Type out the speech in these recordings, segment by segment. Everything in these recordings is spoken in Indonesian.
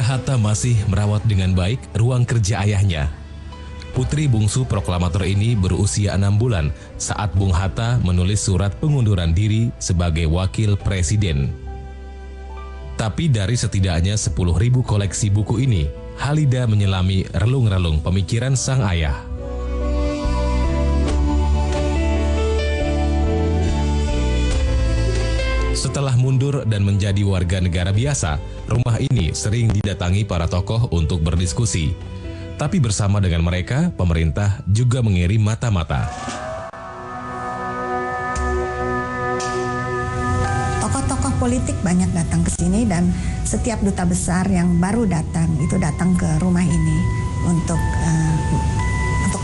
Hatta masih merawat dengan baik ruang kerja ayahnya. Putri bungsu proklamator ini berusia 6 bulan saat Bung Hatta menulis surat pengunduran diri sebagai wakil presiden. Tapi dari setidaknya 10.000 koleksi buku ini, Halida menyelami relung-relung pemikiran sang ayah. Setelah mundur dan menjadi warga negara biasa, rumah ini sering didatangi para tokoh untuk berdiskusi. Tapi bersama dengan mereka, pemerintah juga mengirim mata-mata. Tokoh-tokoh politik banyak datang ke sini dan setiap duta besar yang baru datang itu datang ke rumah ini untuk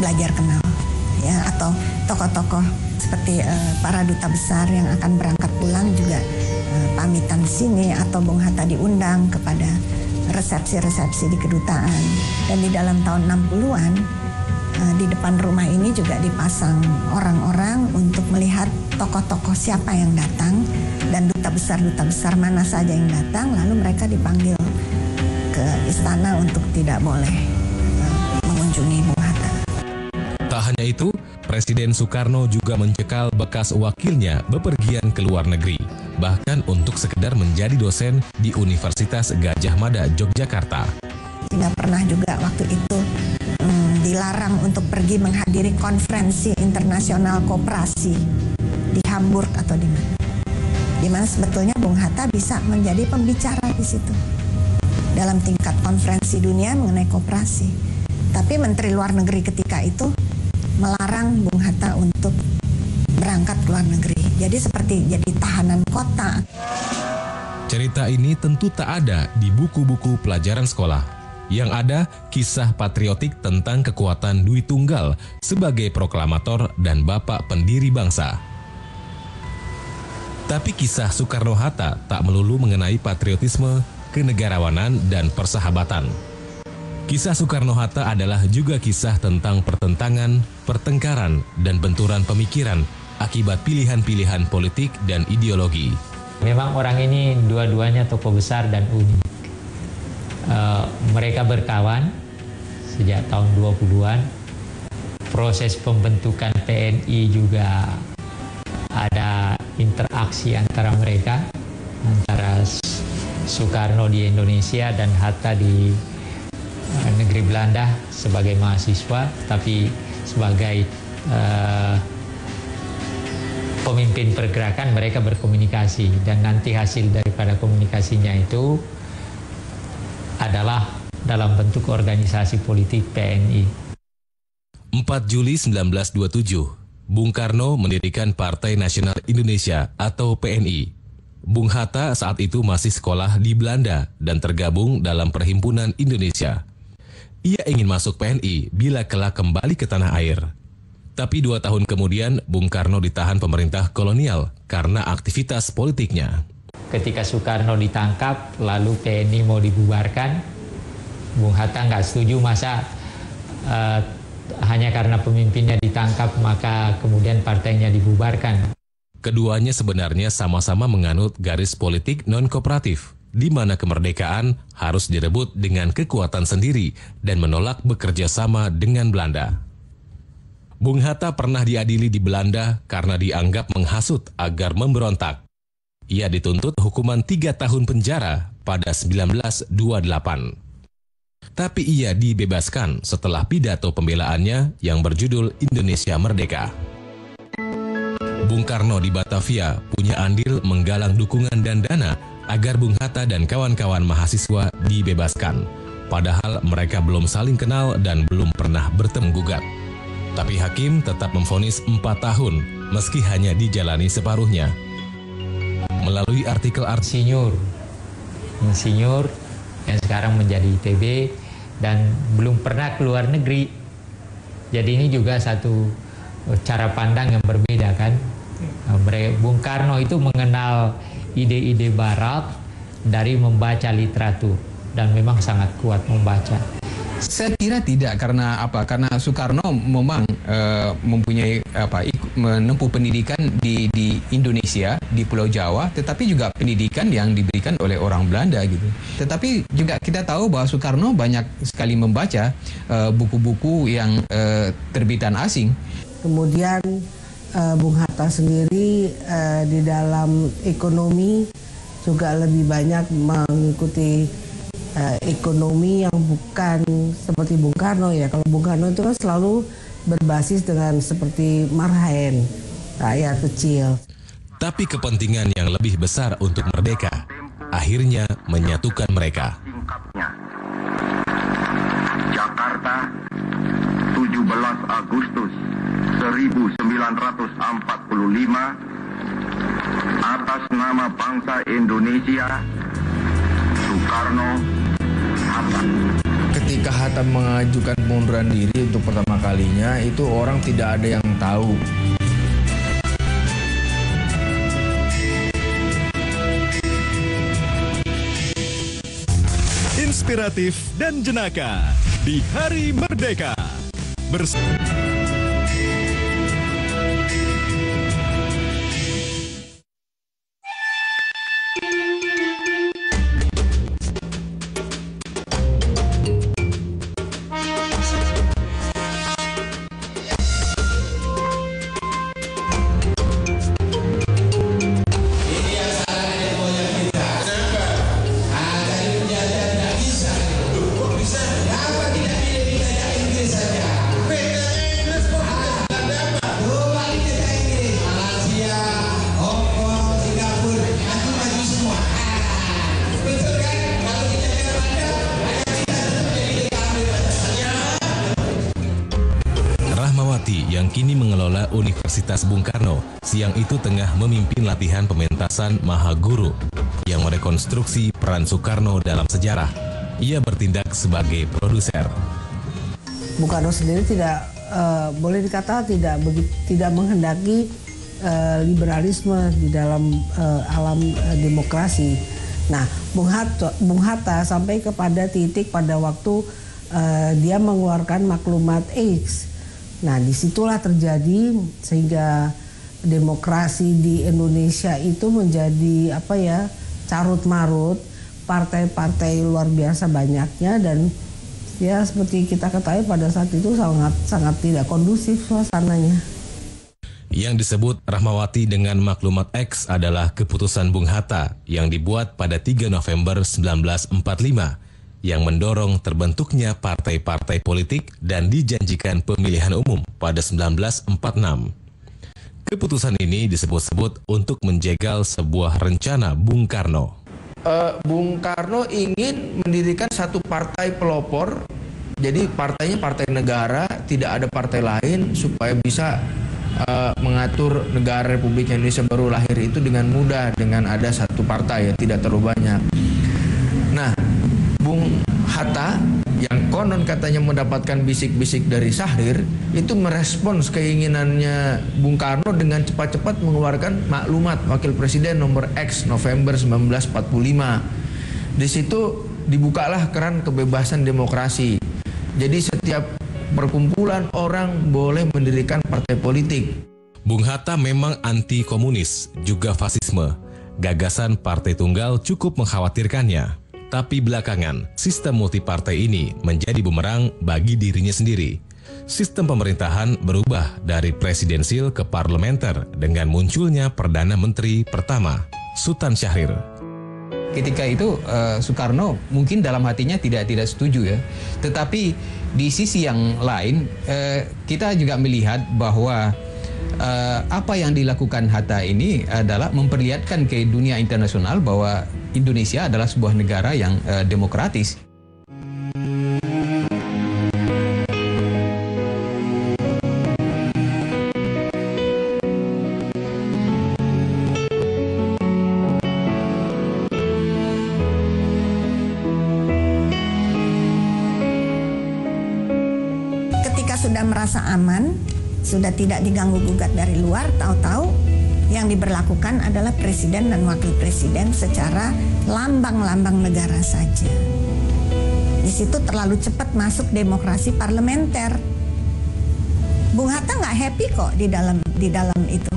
belajar kenal, ya, atau tokoh-tokoh seperti para duta besar yang akan berangkat pulang juga pamitan di sini, atau Bung Hatta diundang kepada resepsi-resepsi di kedutaan. Dan di dalam tahun 60-an di depan rumah ini juga dipasang orang-orang untuk melihat tokoh-tokoh siapa yang datang dan duta besar mana saja yang datang, lalu mereka dipanggil ke istana untuk tidak boleh mengunjungi Bung Hatta. Tak hanya itu, Presiden Soekarno juga mencekal bekas wakilnya bepergian ke luar negeri, bahkan untuk sekedar menjadi dosen di Universitas Gadjah Mada, Yogyakarta. Tidak pernah juga waktu itu dilarang untuk pergi menghadiri konferensi internasional koperasi di Hamburg atau di mana. Di mana sebetulnya Bung Hatta bisa menjadi pembicara di situ dalam tingkat konferensi dunia mengenai koperasi. Tapi Menteri Luar Negeri ketika itu melarang Bung Hatta untuk berangkat ke luar negeri. Jadi seperti jadi tahanan kota. Cerita ini tentu tak ada di buku-buku pelajaran sekolah. Yang ada kisah patriotik tentang kekuatan Dwi Tunggal sebagai proklamator dan bapak pendiri bangsa. Tapi kisah Soekarno-Hatta tak melulu mengenai patriotisme, kenegarawanan, dan persahabatan. Kisah Soekarno-Hatta adalah juga kisah tentang pertentangan, pertengkaran, dan benturan pemikiran akibat pilihan-pilihan politik dan ideologi. Memang orang ini dua-duanya tokoh besar dan unik. Mereka berkawan sejak tahun 20-an. Proses pembentukan TNI juga ada interaksi antara mereka, antara Soekarno di Indonesia dan Hatta di negeri Belanda sebagai mahasiswa, tapi sebagai pemimpin pergerakan mereka berkomunikasi, dan nanti hasil daripada komunikasinya itu adalah dalam bentuk organisasi politik PNI. 4 Juli 1927, Bung Karno mendirikan Partai Nasional Indonesia atau PNI. Bung Hatta saat itu masih sekolah di Belanda dan tergabung dalam Perhimpunan Indonesia. Ia ingin masuk PNI bila kelak kembali ke tanah air. Tapi 2 tahun kemudian, Bung Karno ditahan pemerintah kolonial karena aktivitas politiknya. Ketika Soekarno ditangkap, lalu PNI mau dibubarkan, Bung Hatta nggak setuju, masa hanya karena pemimpinnya ditangkap maka kemudian partainya dibubarkan. Keduanya sebenarnya sama-sama menganut garis politik non-kooperatif, di mana kemerdekaan harus direbut dengan kekuatan sendiri dan menolak bekerja sama dengan Belanda. Bung Hatta pernah diadili di Belanda karena dianggap menghasut agar memberontak. Ia dituntut hukuman 3 tahun penjara pada 1928. Tapi ia dibebaskan setelah pidato pembelaannya yang berjudul Indonesia Merdeka. Bung Karno di Batavia punya andil menggalang dukungan dan dana agar Bung Hatta dan kawan-kawan mahasiswa dibebaskan. Padahal mereka belum saling kenal dan belum pernah bertemu gugat. Tapi hakim tetap memvonis 4 tahun meski hanya dijalani separuhnya. Melalui artikel insinyur yang sekarang menjadi ITB dan belum pernah keluar negeri. Jadi ini juga satu cara pandang yang berbeda kan. Bung Karno itu mengenal ide-ide barat dari membaca literatur dan memang sangat kuat membaca. Saya kira tidak, karena apa? Karena Soekarno memang mempunyai menempuh pendidikan di Indonesia, di Pulau Jawa, tetapi juga pendidikan yang diberikan oleh orang Belanda gitu. Tetapi juga kita tahu bahwa Soekarno banyak sekali membaca buku-buku yang terbitan asing. Kemudian Bung Hatta sendiri di dalam ekonomi juga lebih banyak mengikuti ekonomi yang bukan seperti Bung Karno ya. Kalau Bung Karno itu kan selalu berbasis dengan seperti marhaen, rakyat kecil. Tapi kepentingan yang lebih besar untuk merdeka akhirnya menyatukan mereka. Jakarta, 17 Agustus 1945, atas nama bangsa Indonesia, Soekarno, Hatta. Ketika Hatta mengajukan pengunduran diri untuk pertama kalinya, itu orang tidak ada yang tahu. Inspiratif dan jenaka di Hari Merdeka. yang kini mengelola Universitas Bung Karno, siang itu tengah memimpin latihan pementasan Mahaguru yang merekonstruksi peran Soekarno dalam sejarah. Ia bertindak sebagai produser. Bung Karno sendiri tidak boleh dikata tidak menghendaki liberalisme di dalam alam demokrasi. Nah, Bung Hatta sampai kepada titik pada waktu dia mengeluarkan maklumat X. Nah, disitulah terjadi sehingga demokrasi di Indonesia itu menjadi carut marut, partai-partai luar biasa banyaknya, dan ya seperti kita ketahui pada saat itu sangat tidak kondusif suasananya. Yang disebut Rahmawati dengan maklumat X adalah keputusan Bung Hatta yang dibuat pada 3 November 1945 yang mendorong terbentuknya partai-partai politik dan dijanjikan pemilihan umum pada 1946. Keputusan ini disebut-sebut untuk menjegal sebuah rencana Bung Karno. Bung Karno ingin mendirikan satu partai pelopor, jadi partainya partai negara, tidak ada partai lain, supaya bisa mengatur negara Republik Indonesia baru lahir itu dengan mudah, dengan ada satu partai yang tidak terlalu banyak. Nah, Bung Hatta yang konon katanya mendapatkan bisik-bisik dari Syahrir itu merespons keinginannya Bung Karno dengan cepat-cepat mengeluarkan maklumat Wakil Presiden nomor X November 1945. Di situ dibukalah keran kebebasan demokrasi. Jadi setiap perkumpulan orang boleh mendirikan partai politik. Bung Hatta memang anti komunis, juga fasisme. Gagasan partai tunggal cukup mengkhawatirkannya. Tapi belakangan, sistem multipartai ini menjadi bumerang bagi dirinya sendiri. Sistem pemerintahan berubah dari presidensil ke parlementer dengan munculnya Perdana Menteri pertama, Sultan Syahrir. Ketika itu Soekarno mungkin dalam hatinya tidak setuju ya. Tetapi di sisi yang lain kita juga melihat bahwa apa yang dilakukan Hatta ini adalah memperlihatkan ke dunia internasional bahwa Indonesia adalah sebuah negara yang demokratis. sudah merasa aman, sudah tidak diganggu-gugat dari luar, tahu-tahu yang diberlakukan adalah presiden dan wakil presiden secara lambang-lambang negara saja. Di situ terlalu cepat masuk demokrasi parlementer. Bung Hatta nggak happy kok di dalam itu.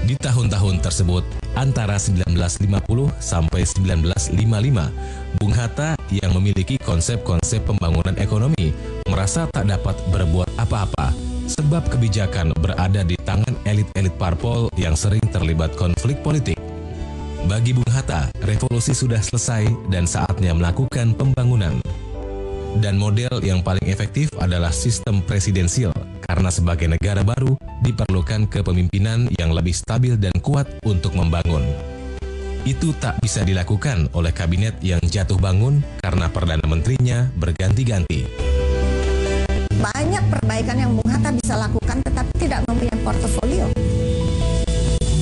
Di tahun-tahun tersebut, antara 1950 sampai 1955, Bung Hatta yang memiliki konsep-konsep pembangunan ekonomi merasa tak dapat berbuat apa-apa sebab kebijakan berada di tangan elit-elit parpol yang sering terlibat konflik politik. Bagi Bung Hatta, revolusi sudah selesai dan saatnya melakukan pembangunan. Dan model yang paling efektif adalah sistem presidensial, karena sebagai negara baru diperlukan kepemimpinan yang lebih stabil dan kuat untuk membangun. Itu tak bisa dilakukan oleh kabinet yang jatuh bangun karena Perdana Menterinya berganti-ganti. Banyak perbaikan yang Bung Hatta bisa lakukan tetapi tidak mempunyai portofolio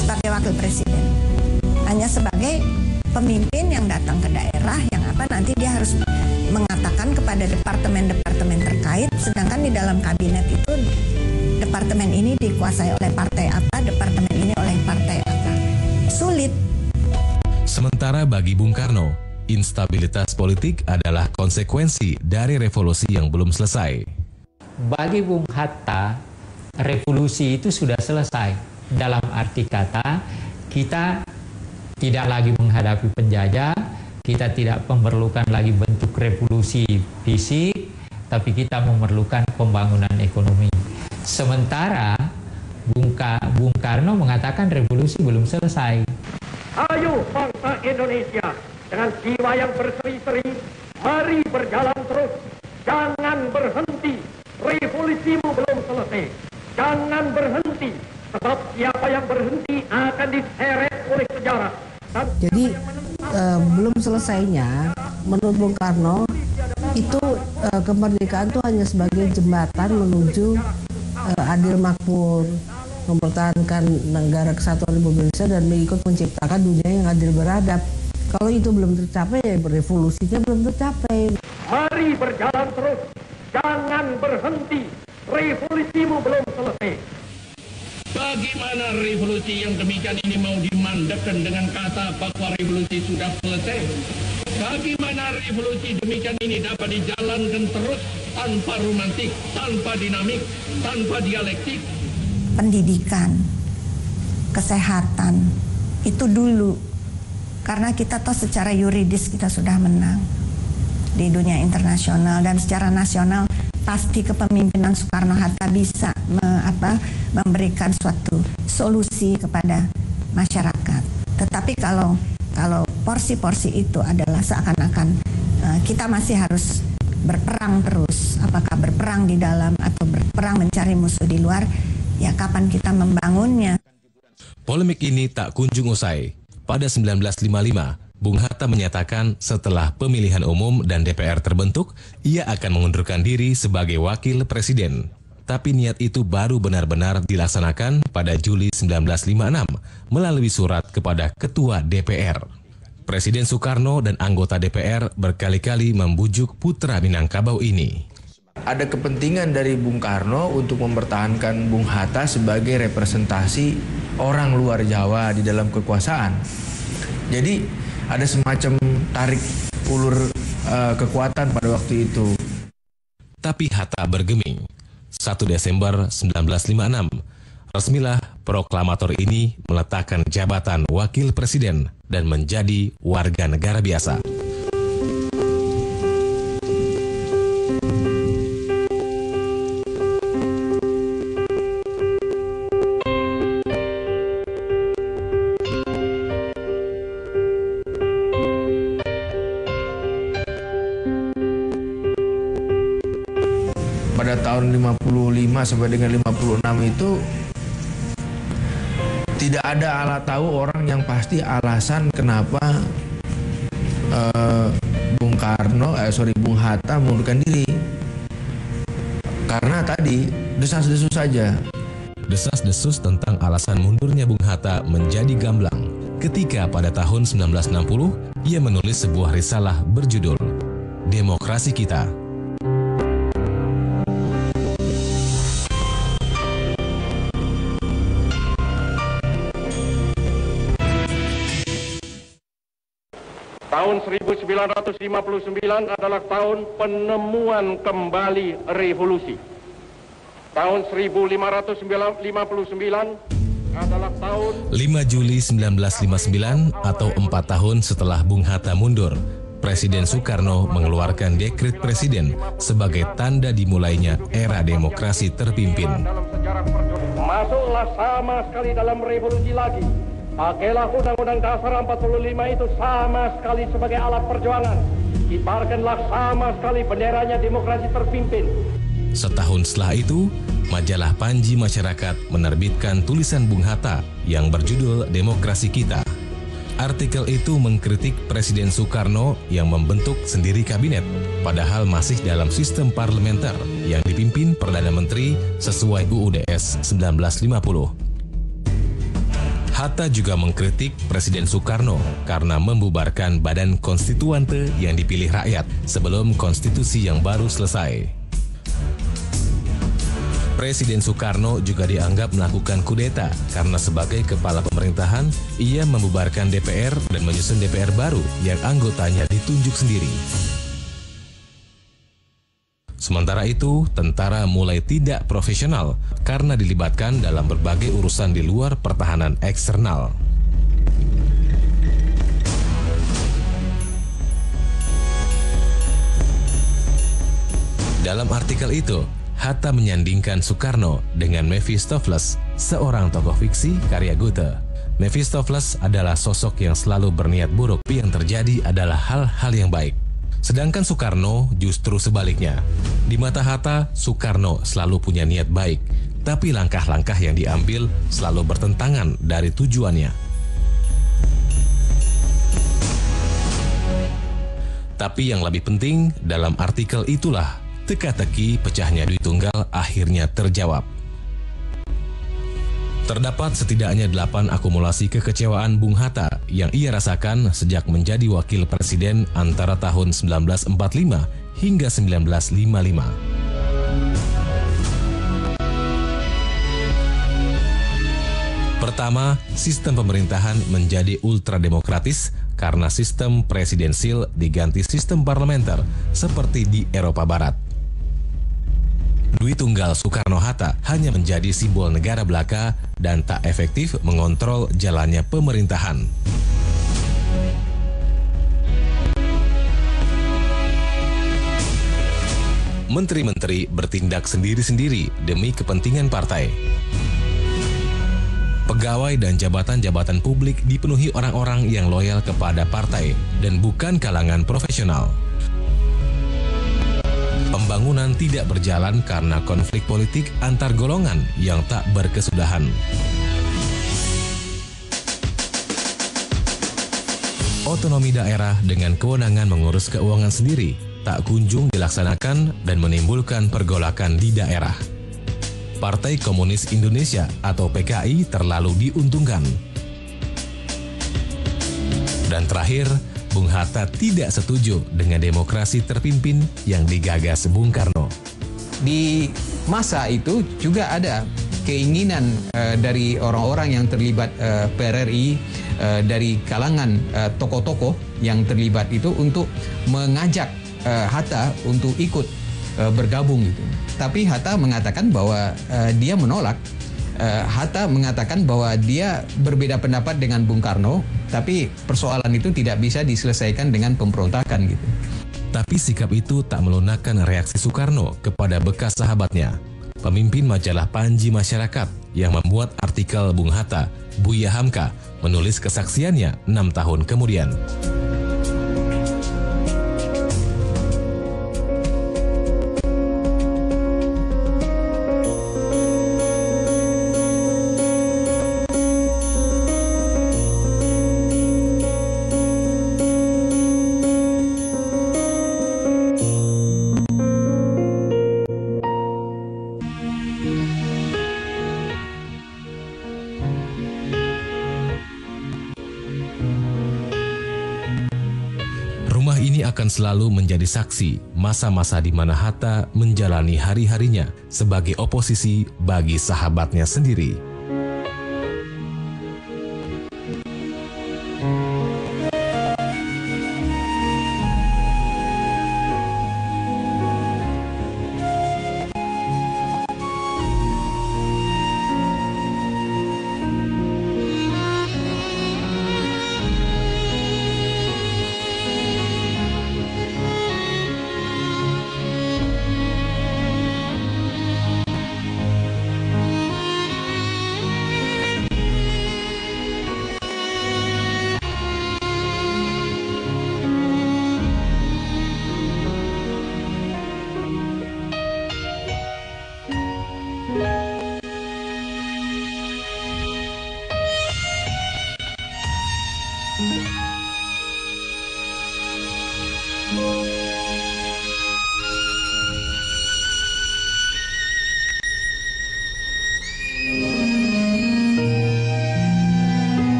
sebagai wakil presiden. Hanya sebagai pemimpin yang datang ke daerah yang nanti dia harus mengatakan kepada departemen-departemen terkait, sedangkan di dalam kabinet itu departemen ini dikuasai oleh partai apa, departemen ini oleh partai apa. Sulit. Sementara bagi Bung Karno, instabilitas politik adalah konsekuensi dari revolusi yang belum selesai. Bagi Bung Hatta, revolusi itu sudah selesai. Dalam arti kata, kita tidak lagi menghadapi penjajah, kita tidak memerlukan lagi bentuk revolusi fisik, tapi kita memerlukan pembangunan ekonomi. Sementara Bung Karno mengatakan revolusi belum selesai. Ayo bangsa Indonesia, dengan jiwa yang berseri-seri, mari berjalan terus, jangan berhenti. Revolusimu belum selesai, jangan berhenti, sebab siapa yang berhenti akan diseret oleh sejarah. Jadi belum selesainya, menurut Bung Karno, itu kemerdekaan itu hanya sebagai jembatan menuju adil makmur, mempertahankan negara kesatuan Republik Indonesia dan mengikut menciptakan dunia yang adil beradab. Kalau itu belum tercapai, ya revolusinya belum tercapai. Mari berjalan terus, jangan berhenti. Revolusimu belum selesai. Bagaimana revolusi yang demikian ini mau dimandekkan dengan kata bahwa revolusi sudah selesai? Bagaimana revolusi demikian ini dapat dijalankan terus tanpa romantik, tanpa dinamik, tanpa dialektik? Pendidikan, kesehatan, itu dulu. Karena kita tahu secara yuridis kita sudah menang di dunia internasional dan secara nasional pasti kepemimpinan Soekarno-Hatta bisa memberikan suatu solusi kepada masyarakat. Tetapi kalau porsi-porsi itu adalah seakan-akan kita masih harus berperang terus, apakah berperang di dalam atau berperang mencari musuh di luar, ya kapan kita membangunnya. Polemik ini tak kunjung usai. Pada 1955, Bung Hatta menyatakan setelah pemilihan umum dan DPR terbentuk, ia akan mengundurkan diri sebagai wakil presiden. Tapi niat itu baru benar-benar dilaksanakan pada Juli 1956 melalui surat kepada Ketua DPR. Presiden Soekarno dan anggota DPR berkali-kali membujuk putra Minangkabau ini. Ada kepentingan dari Bung Karno untuk mempertahankan Bung Hatta sebagai representasi orang luar Jawa di dalam kekuasaan. Jadi ada semacam tarik ulur kekuatan pada waktu itu. Tapi Hatta bergeming. 1 Desember 1956, resmilah proklamator ini meletakkan jabatan wakil presiden dan menjadi warga negara biasa. Pada tahun 55 sampai dengan 56 itu tidak ada alat tahu orang yang pasti alasan kenapa Bung Hatta mengundurkan diri. Karena tadi desas-desus saja. Desas-desus tentang alasan mundurnya Bung Hatta menjadi gamblang ketika pada tahun 1960 ia menulis sebuah risalah berjudul Demokrasi Kita. Tahun 1959 adalah tahun penemuan kembali revolusi. Tahun 1559 adalah tahun 5 Juli 1959 atau 4 tahun setelah Bung Hatta mundur, Presiden Soekarno mengeluarkan dekret presiden sebagai tanda dimulainya era demokrasi terpimpin. Masuklah sama sekali dalam revolusi lagi. Pakailah Undang-Undang Dasar 45 itu sama sekali sebagai alat perjuangan. Kibarkanlah sama sekali benderanya demokrasi terpimpin. Setahun setelah itu, majalah Panji Masyarakat menerbitkan tulisan Bung Hatta yang berjudul Demokrasi Kita. Artikel itu mengkritik Presiden Soekarno yang membentuk sendiri kabinet, padahal masih dalam sistem parlementer yang dipimpin Perdana Menteri sesuai UUD-S 1950. Hatta juga mengkritik Presiden Soekarno karena membubarkan Badan Konstituante yang dipilih rakyat sebelum konstitusi yang baru selesai. Presiden Soekarno juga dianggap melakukan kudeta karena sebagai kepala pemerintahan, ia membubarkan DPR dan menyusun DPR baru yang anggotanya ditunjuk sendiri. Sementara itu, tentara mulai tidak profesional karena dilibatkan dalam berbagai urusan di luar pertahanan eksternal. Dalam artikel itu, Hatta menyandingkan Soekarno dengan Mephistopheles, seorang tokoh fiksi karya Goethe. Mephistopheles adalah sosok yang selalu berniat buruk, tapi yang terjadi adalah hal-hal yang baik. Sedangkan Soekarno justru sebaliknya. Di mata Hatta, Soekarno selalu punya niat baik, tapi langkah-langkah yang diambil selalu bertentangan dari tujuannya. Tapi yang lebih penting, dalam artikel itulah teka-teki pecahnya Dwi Tunggal akhirnya terjawab. Terdapat setidaknya 8 akumulasi kekecewaan Bung Hatta yang ia rasakan sejak menjadi wakil presiden antara tahun 1945 hingga 1955. Pertama, sistem pemerintahan menjadi ultrademokratis karena sistem presidensil diganti sistem parlementer seperti di Eropa Barat. Dwi Tunggal Soekarno-Hatta hanya menjadi simbol negara belaka dan tak efektif mengontrol jalannya pemerintahan. Menteri-menteri bertindak sendiri-sendiri demi kepentingan partai. Pegawai dan jabatan-jabatan publik dipenuhi orang-orang yang loyal kepada partai dan bukan kalangan profesional. Pembangunan tidak berjalan karena konflik politik antar golongan yang tak berkesudahan. Otonomi daerah dengan kewenangan mengurus keuangan sendiri tak kunjung dilaksanakan dan menimbulkan pergolakan di daerah. Partai Komunis Indonesia atau PKI terlalu diuntungkan. Dan terakhir, Bung Hatta tidak setuju dengan demokrasi terpimpin yang digagas Bung Karno. Di masa itu juga ada keinginan dari orang-orang yang terlibat PRRI, dari kalangan tokoh-tokoh yang terlibat itu untuk mengajak Hatta untuk ikut bergabung gitu. Tapi Hatta mengatakan bahwa dia menolak. Hatta mengatakan bahwa dia berbeda pendapat dengan Bung Karno, tapi persoalan itu tidak bisa diselesaikan dengan pemberontakan gitu. Tapi sikap itu tak melunakkan reaksi Soekarno kepada bekas sahabatnya, pemimpin majalah Panji Masyarakat yang membuat artikel Bung Hatta, Buya Hamka, menulis kesaksiannya 6 tahun kemudian. Akan selalu menjadi saksi masa-masa di mana Hatta menjalani hari-harinya sebagai oposisi bagi sahabatnya sendiri.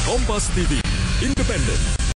Kompas TV, independen,